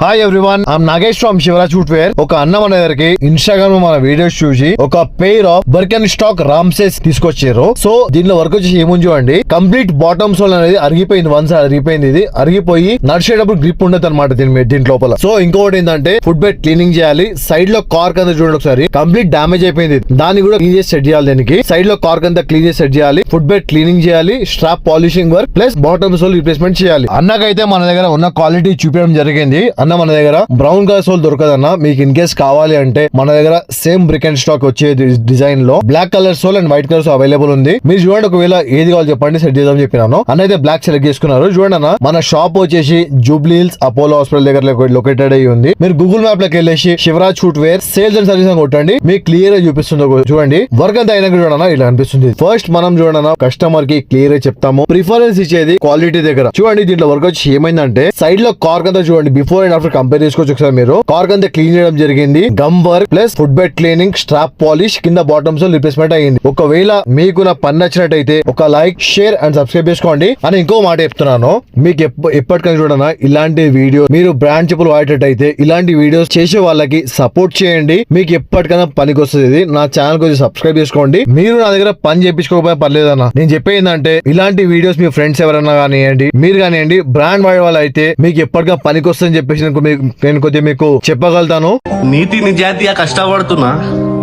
Hi everyone, I'm Nagesh from Shivraj footwear. ఒక అన్న మన దగ్గరికి ఇన్స్టాగ్రామ్ లో మన వీడియోస్ చూసి ఒక పెయిర్ ఆఫ్ బర్కెన్ స్టాక్ రామ్సెస్ తీసుకొచ్చారు. సో దీనిలో వర్క్ వచ్చేసి ఏముంది చూడండి, కంప్లీట్ బాటమ్ సోల్ అనేది అరిగిపోయింది. వన్ సైడ్ అరిగిపోయింది, ఇది అరిగిపోయి నడిచేటప్పుడు గ్రిప్ ఉండదు అనమాట దీని లోపల. సో ఇంకొకటి ఏంటంటే ఫుట్ బెడ్ క్లీనింగ్ చేయాలి. సైడ్ లో కార్క్ అంతా చూడండి ఒకసారి, కంప్లీట్ డామేజ్ అయిపోయింది. దాన్ని కూడా క్లీన్ చేసి సెట్ చేయాలి. దీనికి సైడ్ లో కార్క్ అంతా క్లీన్ చేసి సెట్ చేయాలి. ఫుట్ బెడ్ క్లీనింగ్ చేయాలి, strap polishing work plus bottom sole replacement చేయాలి. అన్నకైతే మన దగ్గర ఉన్న క్వాలిటీ చూపించడం జరిగింది. అన్న మన దగ్గర బ్రౌన్ కలర్ సోల్ దొరకదన్న, మీకు ఇన్ కేస్ కావాలి అంటే మన దగ్గర సేమ్ బ్రిక్ అండ్ స్టాక్ వచ్చే డిజైన్ లో black colour sole and white colour sole available ఉంది. మీరు చూడండి, ఒకవేళ ఏది కావాలి చెప్పండి, సెట్ చేద్దాం చెప్పినాను. అన్న అయితే బ్లాక్ సెలెక్ట్ చేసుకున్నారు. చూడండి అన్న, మన షాప్ వచ్చేసి జూబ్లీ హిల్స్ అపోలో హాస్పిటల్ దగ్గర లొకేటెడ్ అయ్యి ఉంది. మీరు గూగుల్ మ్యాప్ లోకి వెళ్ళేసి Shivraj footwear sales and service అని కొట్టండి, మీకు క్లియర్ గా చూపిస్తుంది. చూడండి వర్క్ అంతా అయినాక చూడన్నా ఇలా అనిపిస్తుంది. ఫస్ట్ మనం చూడన్నా కస్టమర్ కి క్లియర్ గా చెప్తాము, ప్రిఫరెన్స్ ఇచ్చేది క్వాలిటీ దగ్గర. చూడండి దీంట్లో వర్క్ వచ్చి ఏమైందంటే సైడ్ లో కార్క్ అంతా చూడండి, బిఫోర్ అండ్ ఆఫ్టర్ కంపేర్ చేసుకోవచ్చు ఒకసారి. మీరు కార్క్ అంతా క్లీన్ చేయడం జరిగింది, gum work plus foot bed cleaning, strap polish, కింద బాటమ్స్ రిప్లేస్మెంట్ అయ్యింది. ఒకవేళ మీకు నా పని నచ్చినట్టయితే ఒక లైక్, షేర్ అండ్ సబ్స్క్రైబ్ చేసుకోండి. అని ఇంకో మాట చెప్తున్నాను, మీకు ఎప్పటికైనా చూడనా ఇలాంటి వీడియో మీరు బ్రాండ్ చెప్పులు వాడేటట్టయితే ఇలాంటి వీడియోస్ చేసే వాళ్ళకి సపోర్ట్ చేయండి. మీకు ఎప్పటికైనా పనికి వస్తుంది. నా ఛానల్ కొంచెం సబ్స్క్రైబ్ చేసుకోండి. మీరు నా దగ్గర పని చేయించుకోకపోయినా పర్లేదన్న, నేను చెప్పేది ఏంటంటే ఇలాంటి వీడియోస్ మీ ఫ్రెండ్స్ ఎవరైనా కానివ్వండి, మీరు కానివ్వండి, బ్రాండ్ వాడే వాళ్ళు అయితే మీకు ఎప్పటికైనా పనికి వస్తుందని చెప్పేసి నేను కొద్దిగా మీకు చెప్పగలుగుతాను. నీతి నిజాయితీగా కష్టపడుతున్నా,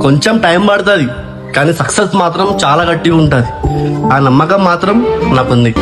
కొంచెం టైం పడుతుంది కానీ సక్సెస్ మాత్రం చాలా గట్టిగా ఉంటుంది. ఆ నమ్మకం మాత్రం నాకుంది.